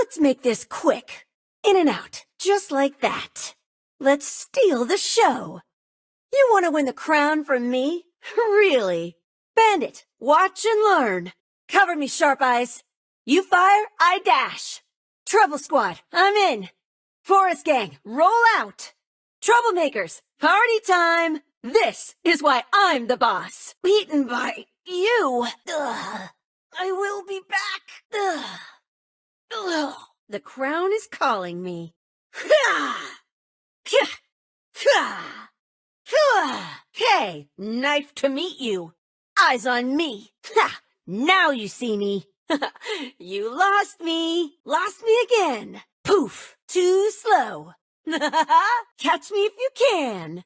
Let's make this quick. In and out, just like that. Let's steal the show. You want to win the crown from me? Really? Bandit, watch and learn. Cover me, Sharp Eyes. You fire, I dash. Trouble Squad, I'm in. Forest Gang, roll out. Troublemakers, party time. This is why I'm the boss. Beaten by you. Ugh. I will be back. Ugh. Ugh. The crown is calling me. Hey, knife to meet you. Eyes on me. Now you see me. You lost me. Lost me again. Poof. Too slow. Catch me if you can.